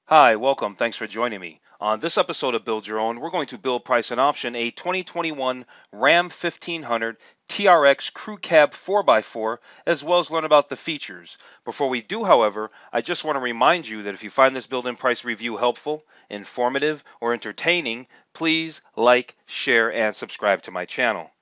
Hi, welcome. Thanks for joining me. On this episode of Build Your Own, we're going to build, price, and option a 2021 Ram 1500 TRX Crew Cab 4x4, as well as learn about the features. Before we do, however, I just want to remind you that if you find this build and price review helpful, informative, or entertaining, please like, share, and subscribe to my channel.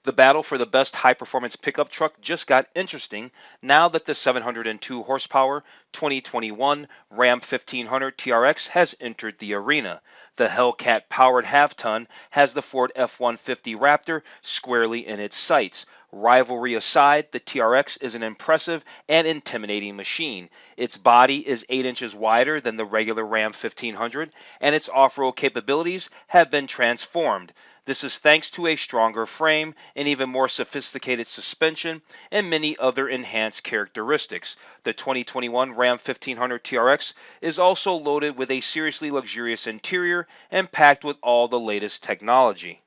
The battle for the best high-performance pickup truck just got interesting now that the 702 horsepower 2021 Ram 1500 TRX has entered the arena. The Hellcat powered half-ton has the Ford F-150 Raptor squarely in its sights. Rivalry aside, the TRX is an impressive and intimidating machine. Its body is 8 inches wider than the regular Ram 1500, and its off-road capabilities have been transformed. This is thanks to a stronger frame, an even more sophisticated suspension, and many other enhanced characteristics. The 2021 Ram 1500 TRX is also loaded with a seriously luxurious interior and packed with all the latest technology.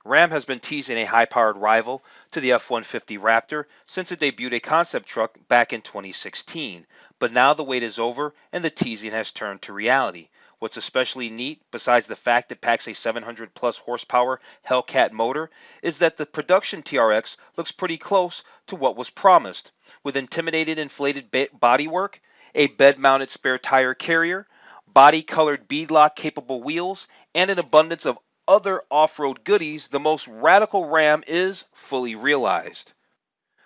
Ram has been teasing a high-powered rival to the F-150 Raptor since it debuted a concept truck back in 2016. But now the wait is over and the teasing has turned to reality. What's especially neat, besides the fact it packs a 700 plus horsepower Hellcat motor, is that the production TRX looks pretty close to what was promised, with intimidated inflated bodywork, a bed-mounted spare tire carrier, body-colored beadlock capable wheels, and an abundance of other off-road goodies. The most radical Ram is fully realized.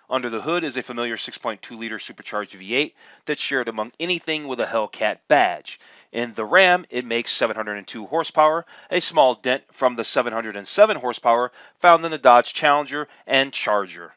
Under the hood is a familiar 6.2-liter supercharged V8 that's shared among anything with a Hellcat badge. In the Ram, it makes 702 horsepower, a small dent from the 707 horsepower found in the Dodge Challenger and Charger.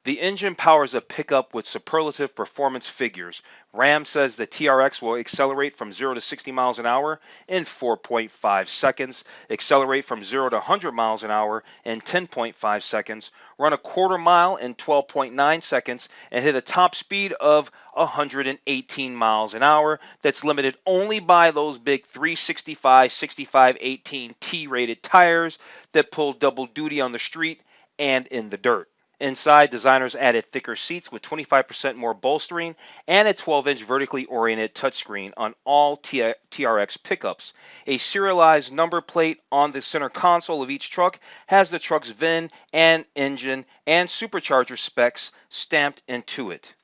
The engine powers a pickup with superlative performance figures. Ram says the TRX will accelerate from 0 to 60 miles an hour in 4.5 seconds, accelerate from 0 to 100 miles an hour in 10.5 seconds, run a quarter mile in 12.9 seconds, and hit a top speed of 118 miles an hour. That's limited only by those big 365 6518 T-rated tires that pull double duty on the street and in the dirt. Inside, designers added thicker seats with 25% more bolstering and a 12-inch vertically oriented touchscreen on all TRX pickups. A serialized number plate on the center console of each truck has the truck's VIN and engine and supercharger specs stamped into it.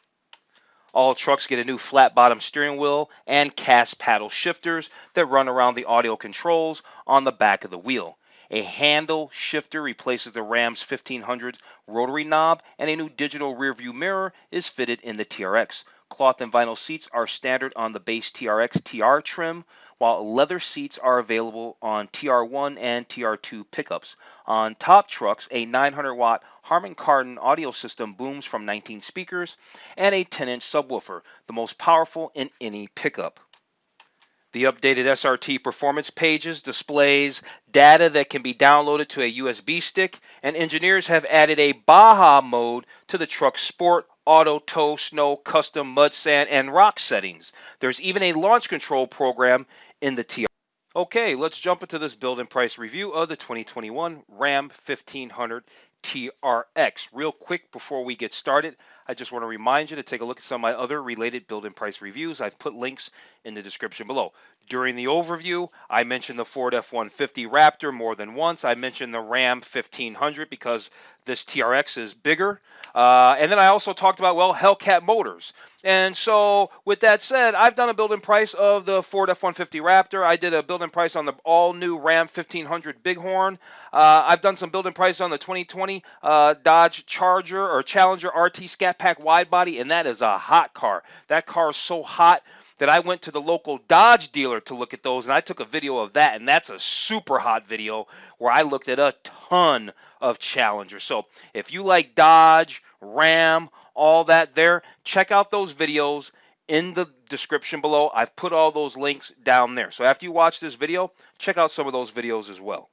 All trucks get a new flat-bottom steering wheel and cast paddle shifters that run around the audio controls on the back of the wheel. A handle shifter replaces the Ram's 1500's rotary knob, and a new digital rearview mirror is fitted in the TRX. Cloth and vinyl seats are standard on the base TRX TR trim, while leather seats are available on TR1 and TR2 pickups. On top trucks, a 900-watt Harman Kardon audio system booms from 19 speakers and a 10-inch subwoofer, the most powerful in any pickup. The updated SRT performance pages displays data that can be downloaded to a USB stick, and engineers have added a Baja mode to the truck's sport, auto, tow, snow, custom, mud, sand, and rock settings. There's even a launch control program in the TR. Okay, let's jump into this build and price review of the 2021 Ram 1500 TRX. Real quick before we get started, I just want to remind you to take a look at some of my other related build and price reviews. I've put links in the description below. During the overview, I mentioned the Ford F-150 Raptor more than once. I mentioned the Ram 1500 because this TRX is bigger. And then I also talked about, well, Hellcat motors. And so with that said, I've done a build and price of the Ford F-150 Raptor. I did a build and price on the all-new Ram 1500 Bighorn. I've done some build and price on the 2020 Dodge Charger or Challenger RT Scat Pack Widebody, and that is a hot car. That car is so hot that I went to the local Dodge dealer to look at those, and I took a video of that, and that's a super hot video where I looked at a ton of Challengers. So if you like Dodge, Ram, all that there, check out those videos in the description below. I've put all those links down there. So after you watch this video, check out some of those videos as well.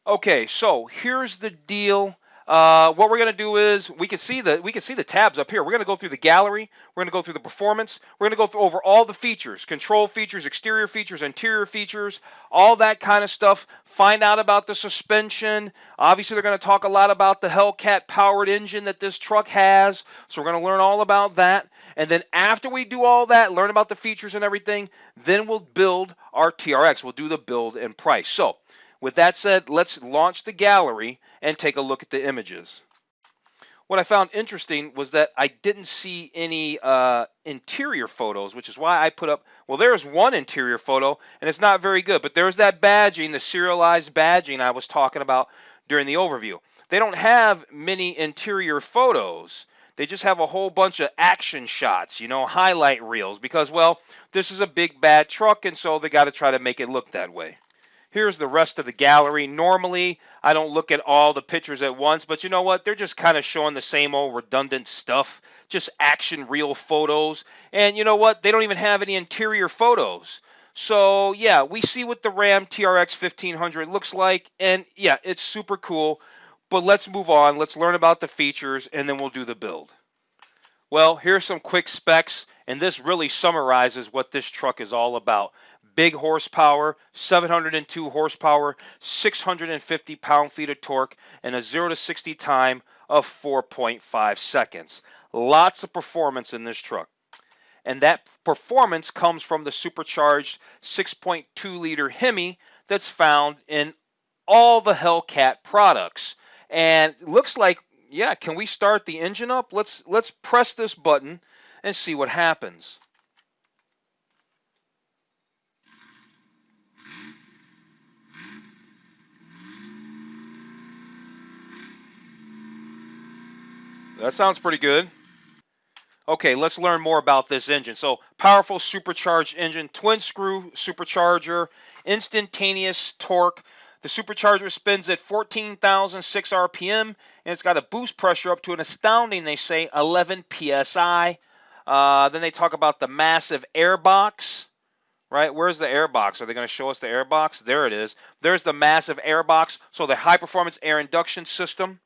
Okay, so here's the deal. What we're going to do is we can see the tabs up here. We're going to go through the gallery. We're going to go through the performance. We're going to go through over all the features, control features, exterior features, interior features, all that kind of stuff. Find out about the suspension. Obviously, they're going to talk a lot about the Hellcat powered engine that this truck has. So we're going to learn all about that. And then after we do all that, learn about the features and everything, then we'll build our TRX. We'll do the build and price. So with that said, let's launch the gallery and take a look at the images. What I found interesting was that I didn't see any interior photos, which is why I put up, well, there's one interior photo, and it's not very good, but there's that badging, the serialized badging I was talking about during the overview. They don't have many interior photos. They just have a whole bunch of action shots, you know, highlight reels, because, well, this is a big, bad truck, and so they got to try to make it look that way. Here's the rest of the gallery. Normally, I don't look at all the pictures at once, but you know what? They're just kind of showing the same old redundant stuff, just action reel photos. And you know what? They don't even have any interior photos. So, yeah, we see what the Ram TRX 1500 looks like, and yeah, it's super cool. But let's move on. Let's learn about the features, and then we'll do the build. Well, here's some quick specs, and this really summarizes what this truck is all about. Big horsepower, 702 horsepower, 650 pound-feet of torque, and a 0 to 60 time of 4.5 seconds. Lots of performance in this truck. And that performance comes from the supercharged 6.2-liter Hemi that's found in all the Hellcat products. And it looks like, yeah, can we start the engine up? Let's press this button and see what happens. That sounds pretty good. Okay, let's learn more about this engine. So, powerful supercharged engine, twin screw supercharger, instantaneous torque. The supercharger spins at 14,006 RPM, and it's got a boost pressure up to an astounding, they say, 11 PSI. Then they talk about the massive airbox. Right, where's the airbox? Are they going to show us the airbox? There it is. There's the massive airbox. So the high-performance air induction system.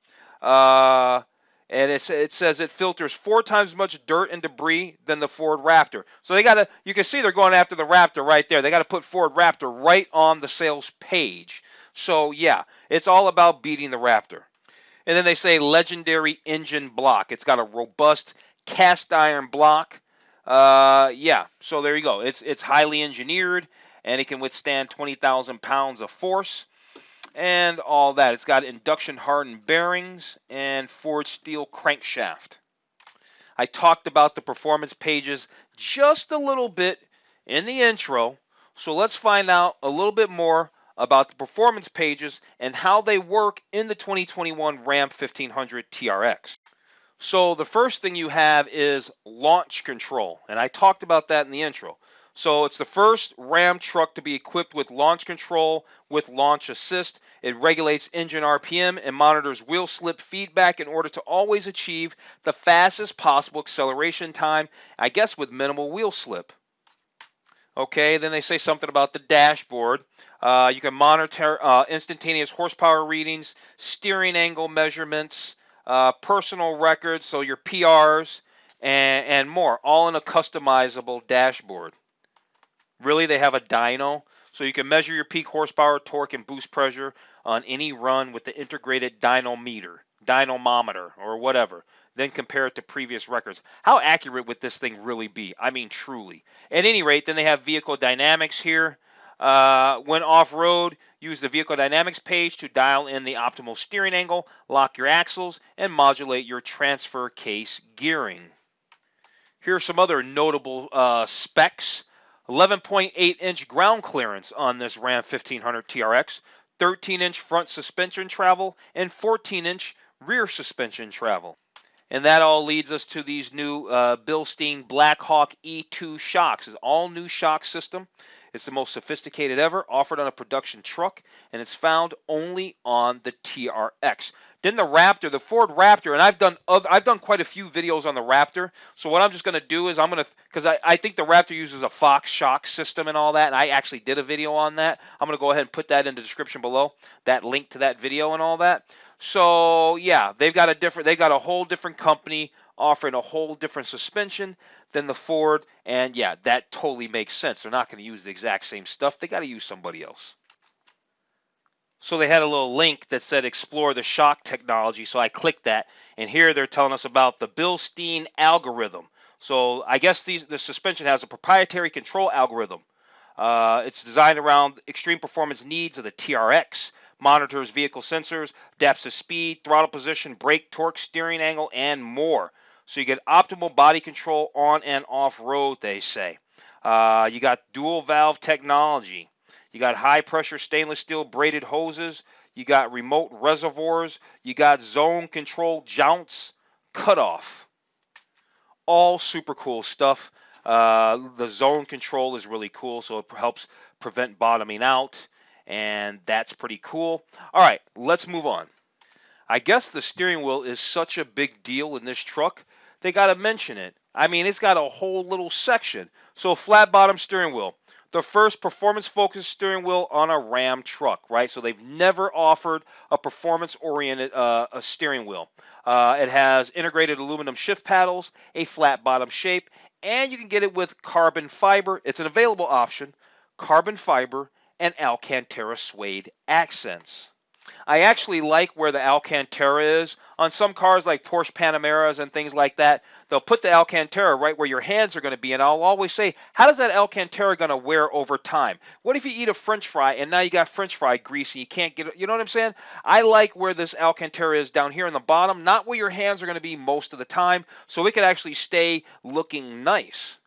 And it says it filters 4 times as much dirt and debris than the Ford Raptor. So they got to, you can see they're going after the Raptor right there. They got to put Ford Raptor right on the sales page. So yeah, it's all about beating the Raptor. And then they say legendary engine block. It's got a robust cast iron block. Yeah, so there you go. It's highly engineered, and it can withstand 20,000 pounds of force and all that. It's got induction hardened bearings and forged steel crankshaft. I talked about the performance pages just a little bit in the intro, so let's find out a little bit more about the performance pages and how they work in the 2021 Ram 1500 TRX. So the first thing you have is launch control, and I talked about that in the intro. So it's the first Ram truck to be equipped with launch control with launch assist. It regulates engine RPM and monitors wheel slip feedback in order to always achieve the fastest possible acceleration time, I guess with minimal wheel slip. Okay, then they say something about the dashboard. You can monitor instantaneous horsepower readings, steering angle measurements, personal records, so your PRs, and more, all in a customizable dashboard. Really, they have a dyno, so you can measure your peak horsepower, torque, and boost pressure on any run with the integrated dynamometer, or whatever. Then compare it to previous records. How accurate would this thing really be? I mean, truly. At any rate, then they have vehicle dynamics here. When off-road, use the vehicle dynamics page to dial in the optimal steering angle, lock your axles, and modulate your transfer case gearing. Here are some other notable specs. 11.8-inch ground clearance on this Ram 1500 TRX, 13-inch front suspension travel, and 14-inch rear suspension travel. And that all leads us to these new Bilstein Blackhawk E2 shocks. It's an all-new shock system. It's the most sophisticated ever, offered on a production truck, and it's found only on the TRX. Then the Raptor, the Ford Raptor, and I've done quite a few videos on the Raptor. So what I'm just gonna do is because I think the Raptor uses a Fox shock system and all that, and I actually did a video on that. I'm gonna go ahead and put that in the description below, that link to that video and all that. So yeah, they got a whole different company offering a whole different suspension than the Ford, and yeah, that totally makes sense. They're not gonna use the exact same stuff. They got to use somebody else. So they had a little link that said explore the shock technology. So I clicked that, and here they're telling us about the Bilstein algorithm. So I guess the suspension has a proprietary control algorithm. It's designed around extreme performance needs of the TRX, monitors vehicle sensors, adapts to speed, throttle position, brake, torque, steering angle, and more. So you get optimal body control on and off road, they say. You got dual valve technology. You got high pressure stainless steel braided hoses. You got remote reservoirs. You got zone control jounts, cutoff. All super cool stuff. The zone control is really cool, so it helps prevent bottoming out, and that's pretty cool. All right, let's move on. I guess the steering wheel is such a big deal in this truck, they got to mention it. I mean, it's got a whole little section. So, flat bottom steering wheel. The first performance focused steering wheel on a Ram truck, right? So, they've never offered a performance oriented a steering wheel. It has integrated aluminum shift paddles, a flat bottom shape, and you can get it with carbon fiber. It's an available option, carbon fiber, and Alcantara suede accents. I actually like where the Alcantara is. On some cars like Porsche Panameras and things like that, they'll put the Alcantara right where your hands are going to be. And I'll always say, how does that Alcantara going to wear over time? What if you eat a French fry and now you got French fry grease and you can't get it? You know what I'm saying? I like where this Alcantara is down here in the bottom, not where your hands are going to be most of the time, so it could actually stay looking nice.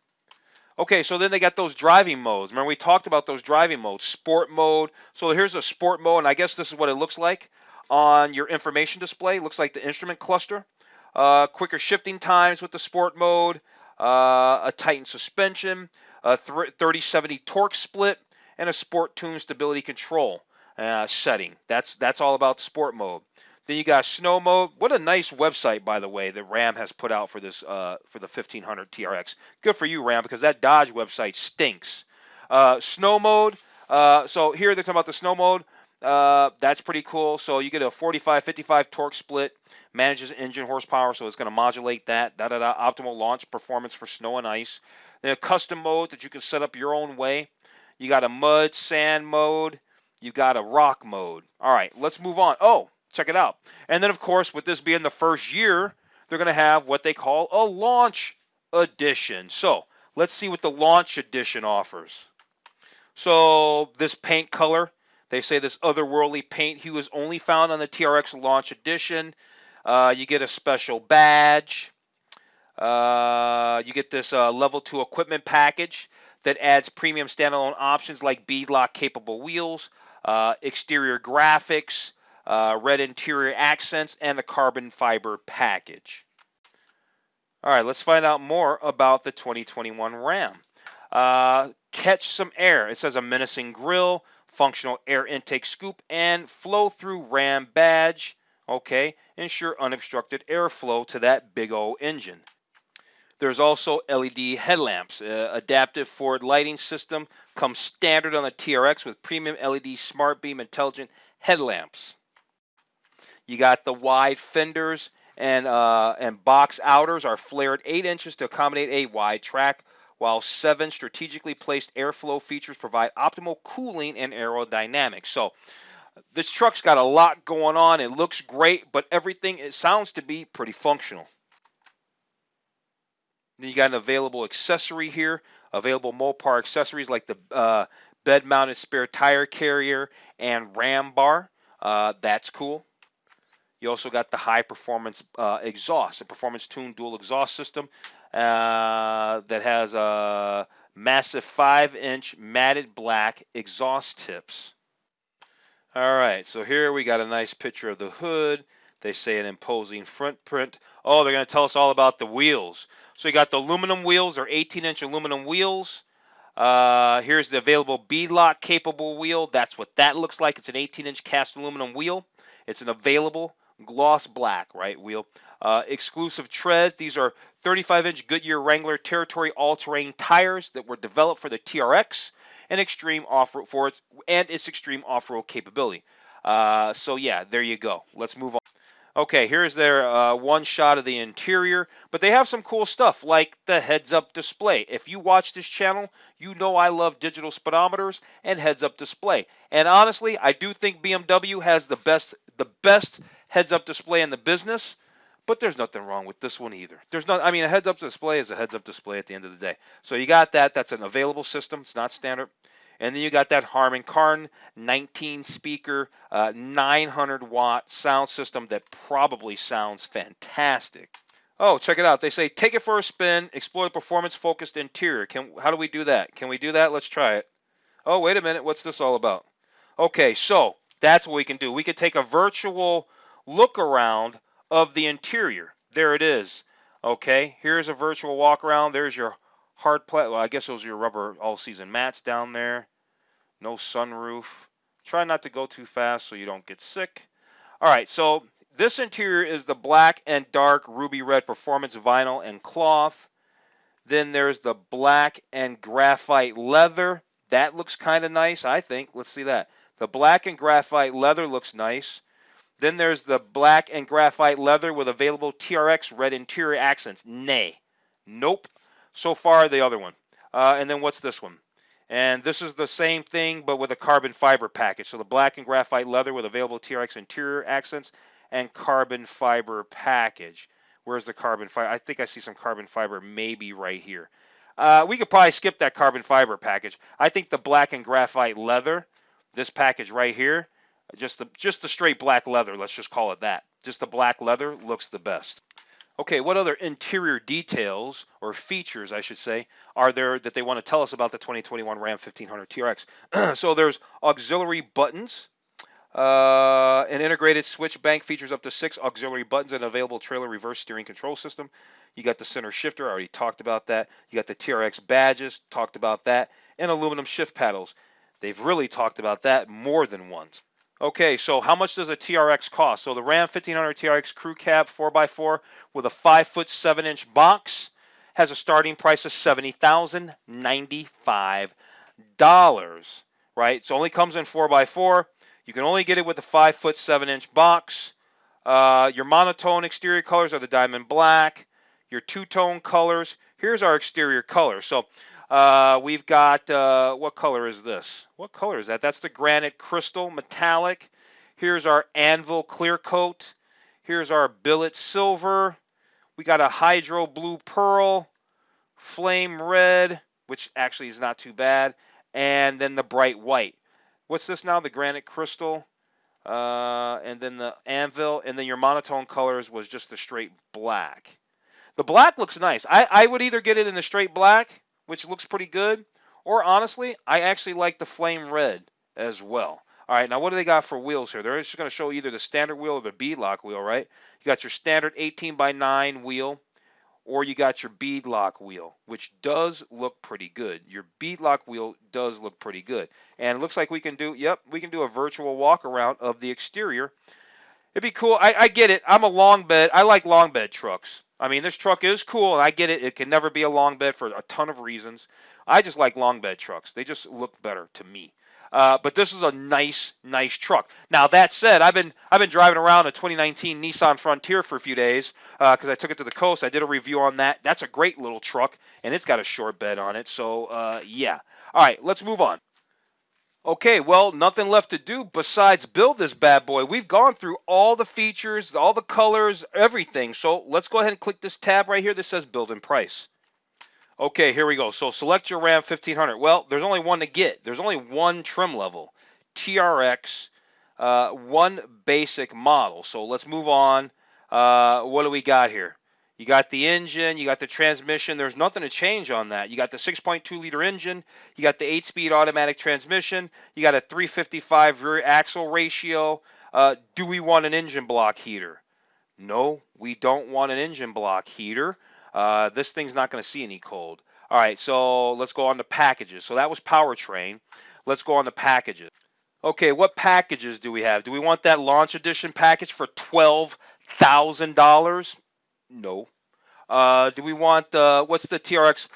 Okay, so then they got those driving modes. Remember we talked about those driving modes. Sport mode. So here's a sport mode, and I guess this is what it looks like on your information display. It looks like the instrument cluster. Quicker shifting times with the sport mode. A tightened suspension. A 30-70 torque split. And a sport tune stability control setting. That's all about sport mode. Then you got snow mode. What a nice website, by the way, that Ram has put out for this for the 1500 TRX. Good for you, Ram, because that Dodge website stinks. Snow mode. So here they're talking about the snow mode. That's pretty cool. So you get a 45-55 torque split, manages engine horsepower, so it's going to modulate that. Optimal launch performance for snow and ice. Then a custom mode that you can set up your own way. You got a mud, sand mode. You got a rock mode. All right, let's move on. Oh, check it out. And then, of course, with this being the first year, they're going to have what they call a launch edition. So let's see what the launch edition offers. So this paint color, they say this otherworldly paint hue is only found on the TRX launch edition. You get a special badge. You get this level 2 equipment package that adds premium standalone options like beadlock capable wheels, exterior graphics, red interior accents, and the carbon fiber package. All right, let's find out more about the 2021 Ram. Catch some air. It says a menacing grille, functional air intake scoop, and flow-through Ram badge. Okay, ensure unobstructed airflow to that big old engine. There's also LED headlamps. Adaptive forward lighting system comes standard on the TRX with premium LED smart beam intelligent headlamps. You got the wide fenders and box outers are flared 8 inches to accommodate a wide track, while 7 strategically placed airflow features provide optimal cooling and aerodynamics. So this truck's got a lot going on. It looks great, but everything, it sounds to be pretty functional. Then you got an available accessory here, available Mopar accessories like the bed-mounted spare tire carrier and ram bar. That's cool. You also got the high-performance exhaust, a performance-tuned dual exhaust system that has a massive 5-inch matted black exhaust tips. All right, so here we got a nice picture of the hood. They say an imposing front print. Oh, they're going to tell us all about the wheels. So you got the aluminum wheels, or 18-inch aluminum wheels. Here's the available beadlock capable wheel. That's what that looks like. It's an 18-inch cast aluminum wheel. It's an available gloss black, right, wheel. Exclusive tread. These are 35-inch Goodyear Wrangler Territory all-terrain tires that were developed for the TRX and extreme off-road for its extreme off-road capability. So yeah, there you go. Let's move on. Okay, here's their one shot of the interior, but they have some cool stuff like the heads-up display. If you watch this channel, you know I love digital speedometers and heads-up display. And honestly, I do think BMW has the best heads-up display in the business, but there's nothing wrong with this one either. There's not, I mean, a heads-up display is a heads-up display at the end of the day. So you got that. That's an available system. It's not standard. And then you got that Harman Kardon 19 speaker, 900-watt sound system that probably sounds fantastic. Oh, check it out. They say take it for a spin, explore the performance-focused interior. How do we do that? Can we do that? Let's try it. Oh, wait a minute. What's this all about? Okay, so that's what we can do. We could take a virtual look around of the interior. There it is. Okay, here's a virtual walk around. There's your hard plastic. Well, I guess those are your rubber all-season mats down there. No sunroof. Try not to go too fast so you don't get sick. All right, so this interior is the black and dark ruby red performance vinyl and cloth. Then there's the black and graphite leather. That looks kind of nice, I think. Let's see that. The black and graphite leather looks nice. Then there's the black and graphite leather with available TRX red interior accents. Nay. Nope. So far, the other one. And then what's this one? And this is the same thing, but with a carbon fiber package. So the black and graphite leather with available TRX interior accents and carbon fiber package. Where's the carbon fiber? I think I see some carbon fiber maybe right here. We could probably skip that carbon fiber package. I think the black and graphite leather, this package right here, just the straight black leather, let's just call it that. Just the black leather looks the best. Okay, what other interior details, or features I should say, are there that they want to tell us about the 2021 Ram 1500 TRX? So there's auxiliary buttons. An integrated switch bank features up to 6 auxiliary buttons and available trailer reverse steering control system. You got the center shifter, I already talked about that. You got the TRX badges, talked about that, and aluminum shift paddles. They've really talked about that more than once. Okay, so how much does a TRX cost? So the Ram 1500 TRX Crew Cab 4x4 with a 5'7" box has a starting price of $70,095. Right? So only comes in 4x4. You can only get it with a 5'7" box. Your monotone exterior colors are the diamond black. Your two-tone colors. Here's our exterior color. So we've got, what color is this? What color is that? That's the granite crystal metallic. Here's our anvil clear coat. Here's our billet silver. We got a hydro blue pearl, flame red, which actually is not too bad, and then the bright white. What's this now? The granite crystal, and then the anvil, and then your monotone colors was just the straight black. The black looks nice. I would either get it in the straight black, which looks pretty good, or honestly, I actually like the flame red as well. All right, now what do they got for wheels here? They're just going to show either the standard wheel or the beadlock wheel, right? You got your standard 18x9 wheel, or you got your beadlock wheel, which does look pretty good. Your beadlock wheel does look pretty good. And it looks like we can do, we can do a virtual walk around of the exterior. It'd be cool. I get it. I'm a long bed. I like long bed trucks. I mean, this truck is cool, and I get it. It can never be a long bed for a ton of reasons. I just like long bed trucks. They just look better to me. But this is a nice truck. Now that said, I've been driving around a 2019 Nissan Frontier for a few days because I took it to the coast. I did a review on that. That's a great little truck, and it's got a short bed on it. So yeah. All right, let's move on. Okay, well, nothing left to do besides build this bad boy. We've gone through all the features, all the colors, everything. So let's go ahead and click this tab right here that says Build and Price. Okay, here we go. So select your Ram 1500. Well, there's only one to get. There's only one trim level, TRX, one basic model. So let's move on. What do we got here? You got the engine, you got the transmission. There's nothing to change on that. You got the 6.2 liter engine, you got the 8-speed automatic transmission, you got a 355 rear axle ratio. Do we want an engine block heater? No, we don't want an engine block heater. This thing's not going to see any cold. All right, so let's go on to packages. So that was powertrain. Let's go on to packages. Okay, what packages do we have? Do we want that launch edition package for $12,000? No. Do we want what's the TRX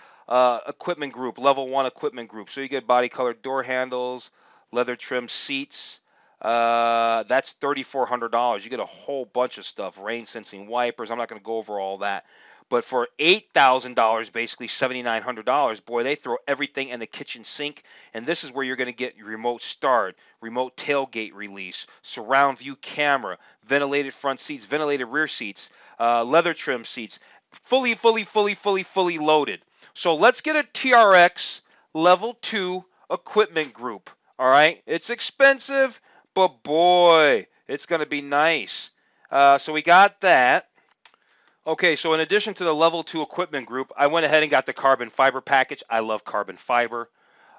equipment group, level 1 equipment group? So you get body colored door handles, leather trim seats. That's $3,400. You get a whole bunch of stuff, rain sensing wipers. I'm not going to go over all that. But for $8,000, basically $7,900, boy, they throw everything in the kitchen sink. And this is where you're going to get remote start, remote tailgate release, surround view camera, ventilated front seats, ventilated rear seats, leather trim seats, fully loaded. So let's get a TRX level 2 equipment group. All right, it's expensive, but boy, it's going to be nice. So we got that. Okay, so in addition to the level 2 equipment group, I went ahead and got the carbon fiber package. I love carbon fiber.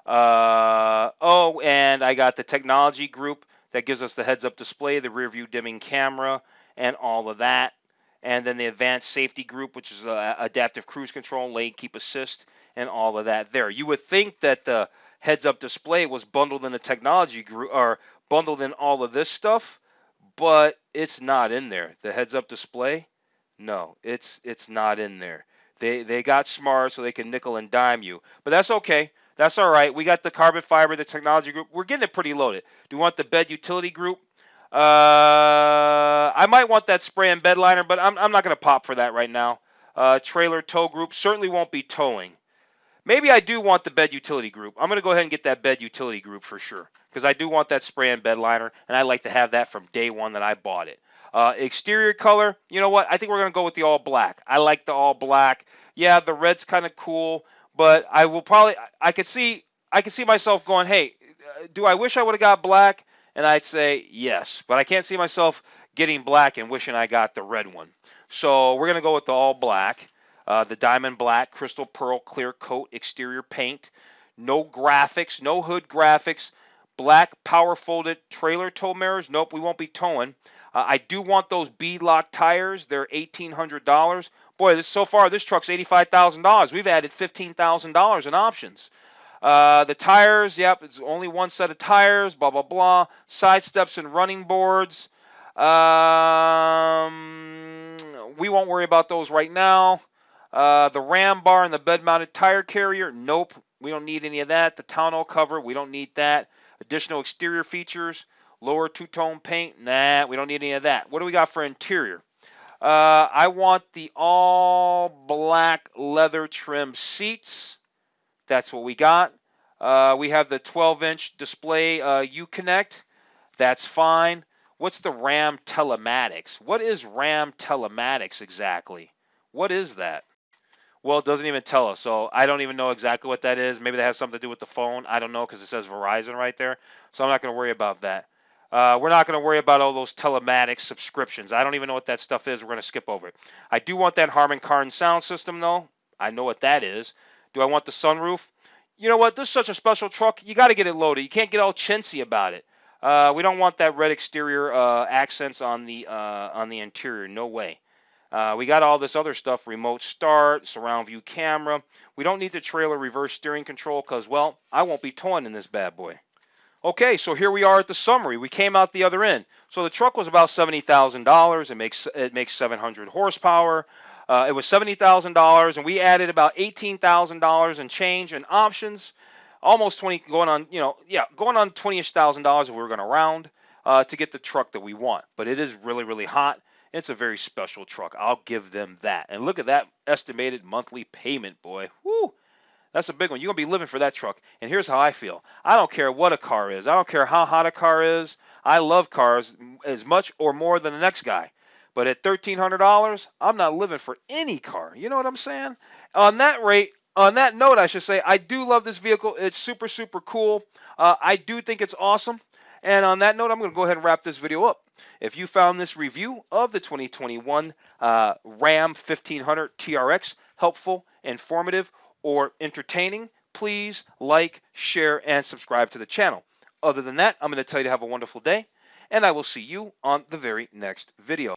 And I got the technology group that gives us the heads-up display, the rear view dimming camera, and all of that. And then the advanced safety group, which is adaptive cruise control, lane keep assist, and all of that there. You would think that the heads-up display was bundled in the technology group, or bundled in all of this stuff, but it's not in there. The heads-up display, no, it's not in there. They got smart so they can nickel and dime you, but that's okay. That's all right. We got the carbon fiber, the technology group. We're getting it pretty loaded. Do you want the bed utility group? I might want that spray and bed liner, but I'm not going to pop for that right now. Trailer tow group certainly won't be towing. Maybe I do want the bed utility group. I'm going to go ahead and get that bed utility group for sure, because I do want that spray and bed liner, and I like to have that from day one that I bought it. Exterior color, you know what? I think we're going to go with the all black. I like the all black. Yeah, the red's kind of cool, but I could see myself going, hey, do I wish I would have got black? And I'd say yes, but I can't see myself getting black and wishing I got the red one. So we're going to go with the all black. The diamond black, crystal pearl, clear coat, exterior paint. No graphics, no hood graphics. Black power folded trailer tow mirrors. Nope, we won't be towing. I do want those beadlock tires. They're $1,800. Boy, so far this truck's $85,000. We've added $15,000 in options. The tires, yep, it's only one set of tires, blah, blah, blah. Side steps and running boards. We won't worry about those right now. The ram bar and the bed-mounted tire carrier, nope, we don't need any of that. The tonneau cover, we don't need that. Additional exterior features, lower two-tone paint, nah, we don't need any of that. What do we got for interior? I want the all-black leather trim seats. That's what we got. We have the 12-inch display Uconnect. That's fine. What's the RAM telematics? What is RAM telematics exactly? What is that? Well, it doesn't even tell us, so I don't even know exactly what that is. Maybe that has something to do with the phone. I don't know because it says Verizon right there, so I'm not going to worry about that. We're not going to worry about all those telematics subscriptions. I don't even know what that stuff is. We're going to skip over it. I do want that Harman Kardon sound system, though. I know what that is. Do I want the sunroof? You know what? This is such a special truck. You got to get it loaded. You can't get all chintzy about it. We don't want that red exterior accents on the interior. No way. We got all this other stuff, remote start, surround view camera. We don't need the trailer reverse steering control because, well, I won't be towing in this bad boy. Okay, so here we are at the summary. We came out the other end. So the truck was about $70,000. It makes 700 horsepower. It was $70,000, and we added about $18,000 in change and options. Almost 20, going on $20-ish thousand if we were going to round to get the truck that we want. But it is really, really hot. It's a very special truck. I'll give them that. And look at that estimated monthly payment, boy. Woo! That's a big one. You're going to be living for that truck. And here's how I feel. I don't care what a car is. I don't care how hot a car is. I love cars as much or more than the next guy. But at $1,300, I'm not living for any car. You know what I'm saying? On that note, I should say, I do love this vehicle. It's super, super cool. I do think it's awesome. And on that note, I'm going to go ahead and wrap this video up. If you found this review of the 2021 Ram 1500 TRX helpful, informative, or entertaining, please like, share, and subscribe to the channel. Other than that, I'm going to tell you to have a wonderful day, and I will see you on the very next video.